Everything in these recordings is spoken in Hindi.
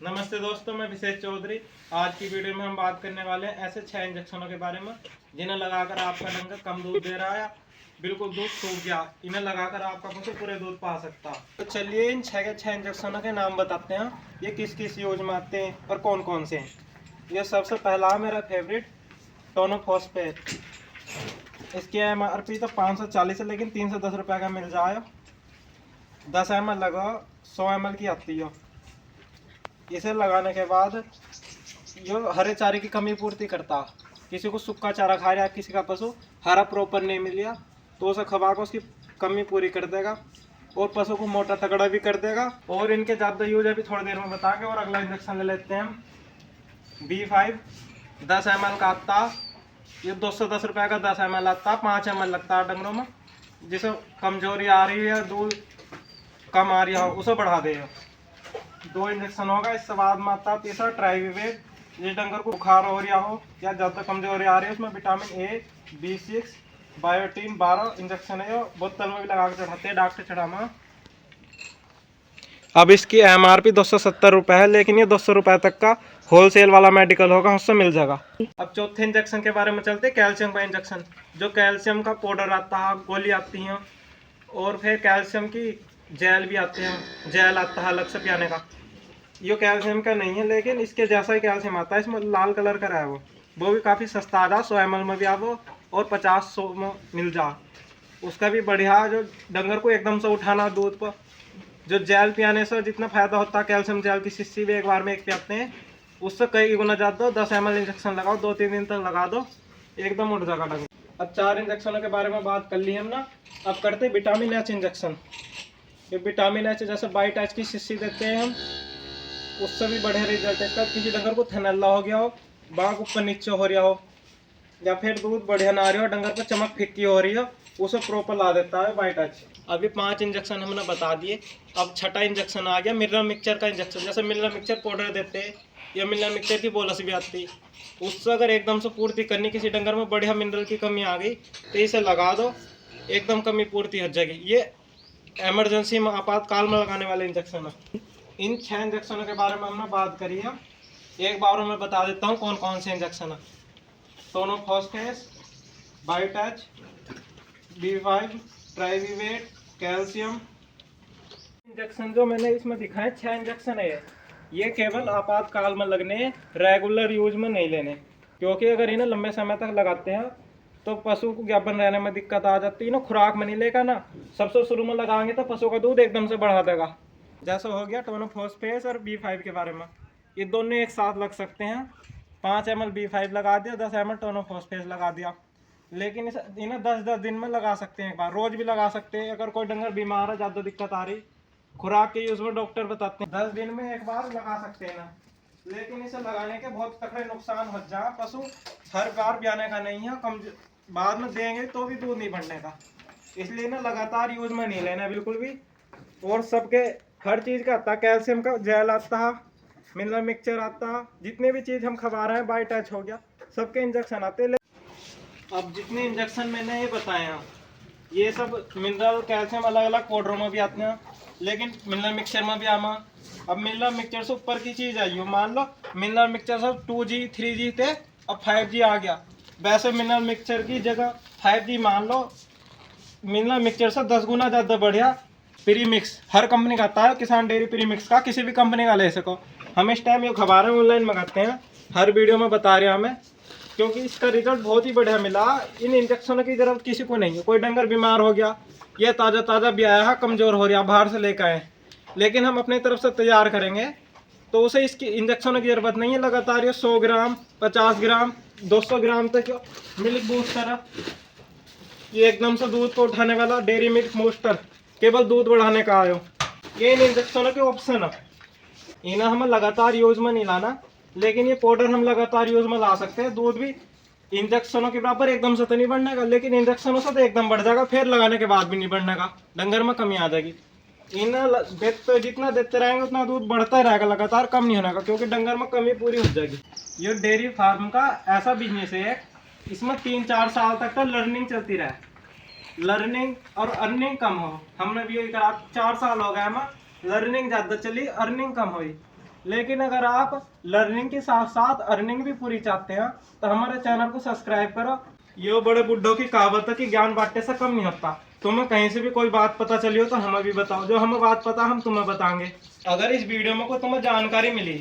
नमस्ते दोस्तों, मैं विशेष चौधरी। आज की वीडियो में हम बात करने वाले हैं ऐसे 6 इंजेक्शनों के बारे में जिन्हें लगाकर आपका डंगर कम दूध दे रहा है, बिल्कुल दूध सूख गया। इन्हें लगाकर आपका पशु पूरे दूध पा सकता। तो चलिए इन 6 के 6 इंजेक्शनों के नाम बताते हैं, ये किस किस यूज में आते हैं और कौन कौन से हैं। ये सबसे पहला मेरा फेवरेट टोनोफॉस्फेट। इसकी MRP तो 540 है, लेकिन 310 रुपये का मिल जाए। 10 ml लगाओ, 100 ml की आती है। इसे लगाने के बाद ये हरे चारे की कमी पूर्ति करता। किसी को सूखा चारा खा रहा है, किसी का पशु हरा प्रॉपर नहीं मिल रहा, तो उसे खवा कर उसकी कमी पूरी कर देगा और पशु को मोटा तगड़ा भी कर देगा। और इनके ज़्यादा यूज अभी थोड़ी देर में बताएंगे। और अगला इंजेक्शन ले लेते हैं हम B5। 10 ml का आता। ये 210 रुपये का 10 ml आता। 5 ml लगता है डंगरों में। जिसे कमजोरी आ रही है, दूध कम आ रही हो, उसे बढ़ा देगा। 2 इंजेक्शन होगा। इससे बाद में आता है तीसरा ट्राइविवेट। जिस डंगर को बुखार हो रहा हो या ज़्यादा कमजोरी आ रही है, उसमें vitamin A, B6, biotin 12 injection है। बोतल में भी लगा के चढ़ाते हैं डॉक्टर चढ़ामा। अब इसकी MRP 270 रुपये है, लेकिन ये 200 रुपये तक का होलसेल वाला मेडिकल होगा, उससे मिल जाएगा। अब चौथे इंजेक्शन के बारे में चलते हैं। कैल्शियम का इंजेक्शन, जो कैल्शियम का पाउडर आता है, गोली आती हैं, और फिर कैल्शियम की जेल भी आते हैं। जेल आता है अलग से पियाने का। ये कैल्शियम का नहीं है, लेकिन इसके जैसा ही कैल्शियम आता है। इसमें लाल कलर का है वो भी काफ़ी सस्ता आ रहा। 100 ml में भी आ वो, और 50-100 में मिल जा। उसका भी बढ़िया, जो डंगर को एकदम से उठाना दूध पर, जो जेल पियाने से जितना फ़ायदा होता है, कैल्शियम जेल की शीशी भी एक बार में एक पियाते हैं, उससे कई गुना ज़्यादा। 10 ml इंजेक्शन लगाओ, 2-3 दिन तक लगा दो, एकदम उठ जाएगा डंगर। अब 4 इंजेक्शनों के बारे में बात कर ली हम ना। अब करते हैं विटामिन H इंजेक्शन। ये विटामिन H जैसे बाइट H की शीशी देते हैं हम, उससे भी बढ़िया रिजल्ट है इसका। किसी डंगर को थनल्ला हो गया हो, बाघ ऊपर नीचे हो रहा हो, या फिर दूध बढ़िया ना आ रही हो, डंगर पर चमक फिक्की हो रही हो, उसे प्रॉपर ला देता है बाइट H। अभी 5 इंजेक्शन हमने बता दिए। अब छठा इंजेक्शन आ गया मिनरल मिक्सचर का इंजेक्शन। जैसे मिनरल मिक्सचर पाउडर देते हैं, या मिनरल मिक्सचर की बोलस भी आती, उससे अगर एकदम से पूर्ति करनी, किसी डंगर में बढ़िया मिनरल की कमी आ गई, तो इसे लगा दो, एकदम कमी पूर्ति हो जाएगी। ये इमरजेंसी में, आपातकाल में लगाने वाले इंजेक्शन है। इन 6 इंजेक्शनों के बारे में हमने बात करी है। एक बार मैं बता देता हूँ कौन कौन से इंजेक्शन है। टोनोफॉस्फेट, बाइट H, B5, ट्राइविवेट, कैल्शियम। इंजेक्शन जो मैंने इसमें दिखाए 6 इंजेक्शन है, ये केवल आपातकाल में लगने, रेगुलर यूज में नहीं लेने। क्योंकि अगर इन्हें लंबे समय तक लगाते हैं तो पशु को ज्ञापन रहने में दिक्कत आ जाती है ना, खुराक में नहीं लेगा ना। सबसे शुरू में लगाएंगे तो पशु का दूध एकदम से बढ़ा देगा। जैसा हो गया टोनोफॉस्फेट और B5 के बारे में, ये दोनों एक साथ लग सकते हैं। 5 ml B5 लगा दिया, 10 ml टोनोफॉस्फेट लगा दिया। लेकिन इन्हें 10-10 दिन में लगा सकते हैं, एक बार रोज भी लगा सकते हैं। अगर कोई डंगर बीमार है, ज़्यादा दिक्कत आ रही, खुराक के यूज में डॉक्टर बताते हैं 10 दिन में एक बार लगा सकते हैं ना। लेकिन इसे लगाने के बहुत तगड़े नुकसान हो जाए। पशु हर बार ब्याने का नहीं है, कम बाद में देंगे तो भी दूध नहीं बढ़ने का। इसलिए ना लगातार यूज में नहीं लेना बिल्कुल भी। और सबके हर चीज़ का आता, कैल्शियम का जेल आता, मिनरल मिक्सचर आता, जितने भी चीज़ हम खवा रहे हैं, बाइट H हो गया, सबके इंजेक्शन आते हैं। अब जितने इंजेक्शन मैंने ये बताए हैं, ये सब मिनरल कैल्शियम अलग अलग पाउडरों में भी आते हैं, लेकिन मिनरल मिक्सचर में भी आमा। अब मिनरल मिक्सचर से ऊपर की चीज़ आई हो, मान लो मिनरल मिक्सचर सब 2G 3G थे, अब 5G आ गया। वैसे मिनरल मिक्सचर की जगह 5G मान लो। मिनरल मिक्सचर से 10 गुना ज़्यादा बढ़िया प्रीमिक्स हर कंपनी का आता है। किसान डेयरी प्रीमिक्स का किसी भी कंपनी का ले सको। हम इस टाइम ये खबर ऑनलाइन मंगाते हैं, हर वीडियो में बता रहे हैं हमें, क्योंकि इसका रिजल्ट बहुत ही बढ़िया मिला। इन इंजेक्शनों की जरूरत किसी को नहीं है। कोई डंगर बीमार हो गया, ये ताज़ा ताज़ा भी आया है, कमज़ोर हो रहा, बाहर से लेकर आए, लेकिन हम अपनी तरफ से तैयार करेंगे, तो उसे इसकी इंजेक्शनों की ज़रूरत नहीं है। लगातार ये 100 ग्राम, 50 ग्राम, 200 ग्राम तक मिल्क बूस्टर, ये एकदम से दूध को उठाने वाला डेयरी मिल्क बूस्टर, केवल दूध बढ़ाने का आयो। ये इन इंजेक्शनों के ऑप्शन है। इन्हें हमें लगातार यूज में नहीं लाना, लेकिन ये पाउडर हम लगातार यूज में ला सकते हैं। दूध भी इंजेक्शनों के बराबर एकदम से तो नहीं बढ़ने का, लेकिन इंजेक्शनों से तो एकदम बढ़ जाएगा। फिर लगाने के बाद भी नहीं बढ़ने का, डंगर में कमी आ जाएगी। इन्हें जितना देते रहेंगे उतना दूध बढ़ता ही रहेगा, लगातार कम नहीं होने का, क्योंकि डंगर में कमी पूरी हो जाएगी। ये डेयरी फार्म का ऐसा बिजनेस है, इसमें 3-4 साल तक तो लर्निंग चलती रहे, लर्निंग और अर्निंग कम हो। हमने भी यही करा, 4 साल हो गए हमें, लर्निंग ज़्यादा चली, अर्निंग कम हुई। लेकिन अगर आप लर्निंग के साथ साथ अर्निंग भी पूरी चाहते हैं तो हमारे चैनल को सब्सक्राइब करो। ये बड़े बुड्ढों की कहावत है कि ज्ञान बांटने से कम नहीं होता। तुम्हें कहीं से भी कोई बात पता चली हो तो हमें भी बताओ, जो हमें बात पता हम तुम्हें बताएंगे। अगर इस वीडियो में कोई तुम्हें जानकारी मिली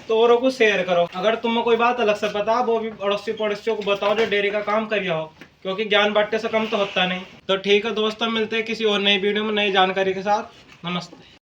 तो औरों को शेयर करो। अगर तुम्हें कोई बात अलग से पता वो भी अड़ोसी पड़ोसियों को बताओ जो डेयरी का काम करिए हो, क्योंकि ज्ञान बांटने से कम तो होता नहीं। तो ठीक है दोस्तों, मिलते हैं किसी और नई वीडियो में नई जानकारी के साथ। नमस्ते।